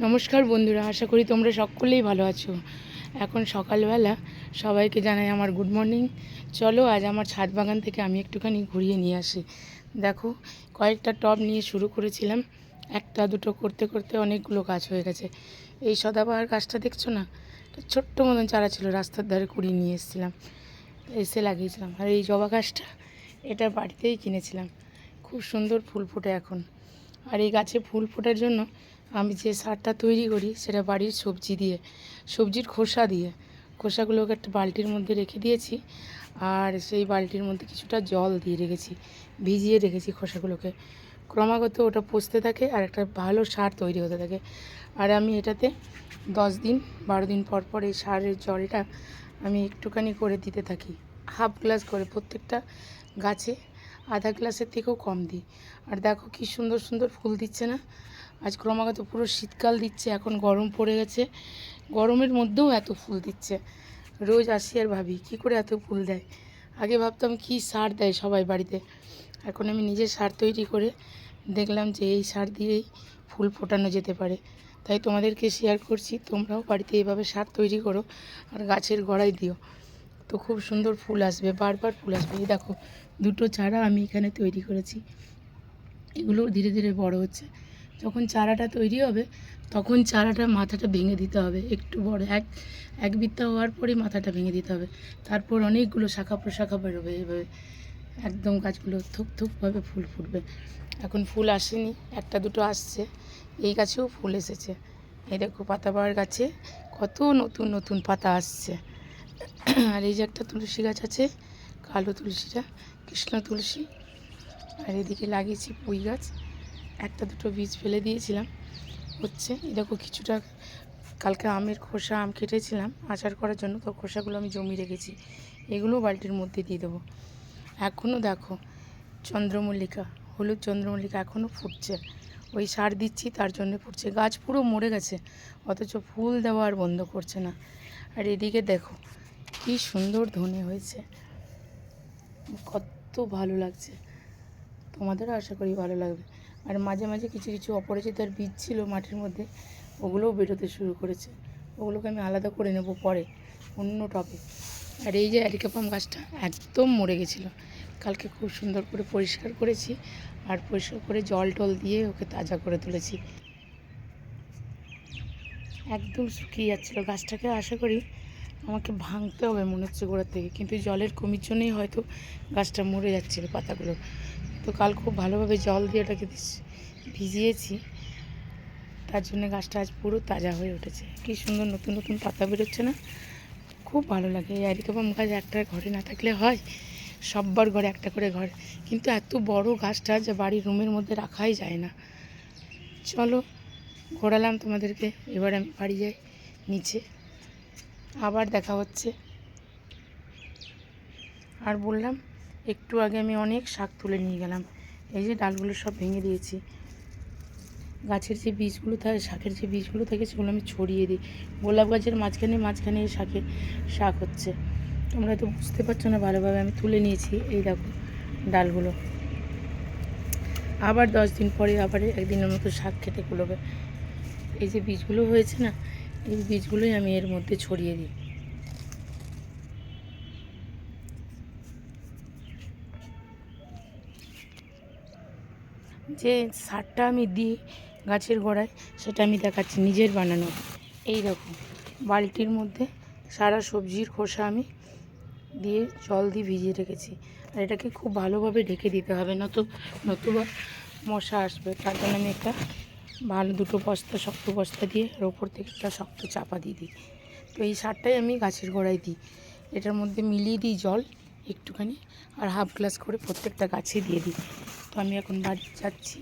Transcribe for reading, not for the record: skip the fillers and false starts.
নমস্কার বন্ধুরা, আশা করি তোমরা সকলেই ভালো আছো। এখন সকালবেলা সবাইকে জানাই আমার গুড মর্নিং। চলো আজ আমার ছাদ বাগান থেকে আমি একটুখানি ঘুরিয়ে নিয়ে আসি। দেখো, কয়েকটা টব নিয়ে শুরু করেছিলাম, একটা দুটো করতে করতে অনেকগুলো গাছ হয়ে গেছে। এই সদাবাহার গাছটা দেখছো না, ছোট্ট মতন চারা ছিল, রাস্তার ধারে কুড়িয়ে নিয়ে এসেছিলাম, এসে লাগিয়েছিলাম। আর এই জবা গাছটা এটা বাড়িতেই কিনেছিলাম, খুব সুন্দর ফুল ফোটে এখন। আর এই গাছে ফুল ফোটার জন্য আমি যে সারটা তৈরি করি সেটা বাড়ির সবজির খোসা দিয়ে, খোসাগুলোকে একটা বালতির মধ্যে রেখে দিয়েছি। আর সেই বালতির মধ্যে কিছুটা জল দিয়ে রেখেছি, ভিজিয়ে রেখেছি খোসাগুলোকে। ক্রমাগত ওটা পচতে থাকে আর একটা ভালো সার তৈরি হতে থাকে। আর আমি এটাতে 10 দিন 12 দিন পর পর এই সারের জলটা আমি একটুখানি করে দিতে থাকি, হাফ গ্লাস করে প্রত্যেকটা গাছে, আধা গ্লাসের থেকেও কম দিই। আর দেখো কি সুন্দর সুন্দর ফুল দিচ্ছে না। আজ ক্রমাগত পুরো শীতকাল দিচ্ছে, এখন গরম পড়ে গেছে, গরমের মধ্যেও এত ফুল দিচ্ছে। রোজ আসি আর ভাবি কী করে এত ফুল দেয়। আগে ভাবতাম কি সার দেয় সবাই বাড়িতে, এখন আমি নিজে সার তৈরি করে দেখলাম যে এই সার দিয়েই ফুল ফোটানো যেতে পারে। তাই তোমাদেরকে শেয়ার করছি, তোমরাও বাড়িতে এইভাবে সার তৈরি করো আর গাছের গোড়ায় দিও, তো খুব সুন্দর ফুল আসবে, বারবার ফুল আসবে। এই দেখো, দুটো চারা আমি এখানে তৈরি করেছি, এগুলো ধীরে ধীরে বড় হচ্ছে। যখন চারাটা তৈরি হবে তখন চারাটার মাথাটা ভেঙে দিতে হবে, একটু বড় এক বিত্তা হওয়ার পরেই মাথাটা ভেঙে দিতে হবে। তারপর অনেকগুলো শাখা প্রশাখা বেরোবে, এভাবে একদম গাছগুলো থুপ থুপভাবে ফুল ফুটবে। এখন ফুল আসেনি, একটা দুটো আসছে। এই গাছেও ফুল এসেছে, এই দেখো পাতাবাহার গাছে কত নতুন নতুন পাতা আসছে। আর এই যে একটা তুলসী গাছ আছে, কালো তুলসীটা কৃষ্ণ তুলসী। আর এদিকে লাগিয়েছি পুঁই গাছ, একটা দুটো বীজ ফেলে দিয়েছিলাম, হচ্ছে। এই দেখো কিছুটা, কালকে আমের খোসা আম কেটেছিলাম আচার করার জন্য, তো খোসাগুলো আমি জমিয়ে রেখেছি, এগুলো বালতির মধ্যে দিয়ে দেবো। এখনও দেখো চন্দ্রমল্লিকা, হলুদ চন্দ্রমল্লিকা এখনও ফুটছে, ওই সার দিচ্ছি তার জন্য ফুটছে। গাছ পুরো মরে গেছে, অথচ ফুল দেওয়া আর বন্ধ করছে না। আর এদিকে দেখো কি সুন্দর ধনে হয়েছে, কত ভালো লাগছে, তোমাদেরও আশা করি ভালো লাগবে। আর মাঝে মাঝে কিছু কিছু অপরাজিতার বীজ ছিল মাটির মধ্যে, ওগুলোও বেরোতে শুরু করেছে, ওগুলোকে আমি আলাদা করে নেব পরে অন্য টবে। আর এই যে অ্যারিকাপাম গাছটা একদম মরে গেছিলো, কালকে খুব সুন্দর করে পরিষ্কার করেছি, আর পরিষ্কার করে জল টল দিয়ে ওকে তাজা করে তুলেছি। একদম শুকিয়ে যাচ্ছিলো গাছটাকে, আশা করি আমাকে ভাঙতে হবে মনে হচ্ছে গোড়ার থেকে, কিন্তু জলের কমির জন্যই হয়তো গাছটা মরে যাচ্ছিলো পাতাগুলো। তো কাল খুব ভালোভাবে জল দিয়ে ওটাকে ভিজিয়েছি, তার জন্য গাছটা আজ পুরো তাজা হয়ে উঠেছে। কী সুন্দর নতুন নতুন পাতা বেরোচ্ছে না, খুব ভালো লাগে। এই অ্যারিকাপাম গাছ একটা ঘরে না থাকলে হয়, সব্বার ঘরে একটা করে ঘর, কিন্তু এত বড় গাছটা যে বাড়ির রুমের মধ্যে রাখাই যায় না। চলো ঘোরালাম তোমাদেরকে, এবার আমি বাড়ি যাই নিচে, আবার দেখা হচ্ছে। আর বললাম, একটু আগে আমি অনেক শাক তুলে নিয়ে গেলাম, এই যে ডালগুলো সব ভেঙে দিয়েছি। গাছের যে বীজগুলো থাকে, শাকের যে বীজগুলো থাকে সেগুলো আমি ছড়িয়ে দিই। গোলাপ গাছের মাঝখানে মাঝখানে শাক হচ্ছে, তোমরা তো বুঝতে পারছো না ভালোভাবে। আমি তুলে নিয়েছি, এই দেখো ডালগুলো, আবার 10 দিন পরে আবার একদিনের মতো শাক খেতে কুলোবে। এই যে বীজগুলো হয়েছে না, এই বীজগুলোই আমি এর মধ্যে ছড়িয়ে দিই। যে সারটা আমি দিই গাছের গোড়ায় সেটা আমি দেখাচ্ছি, নিজের বানানো। এই দেখো বালতির মধ্যে সারা সবজির খোসা আমি দিয়ে জল দিয়ে ভিজিয়ে রেখেছি। আর এটাকে খুব ভালোভাবে ঢেকে দিতে হবে, নতুবা মশা আসবে। তার জন্য আমি একটা ভালো দুটো বস্তা, শক্ত বস্তা দিয়ে আর ওপর থেকে একটা শক্ত চাপা দিয়ে দিই। তো এই সারটাই আমি গাছের গোড়ায় দিই, এটার মধ্যে মিলিয়ে দিই জল একটুখানি, আর হাফ গ্লাস করে প্রত্যেকটা গাছে দিয়ে দিই। তো আমি এখন বাড়ি যাচ্ছি।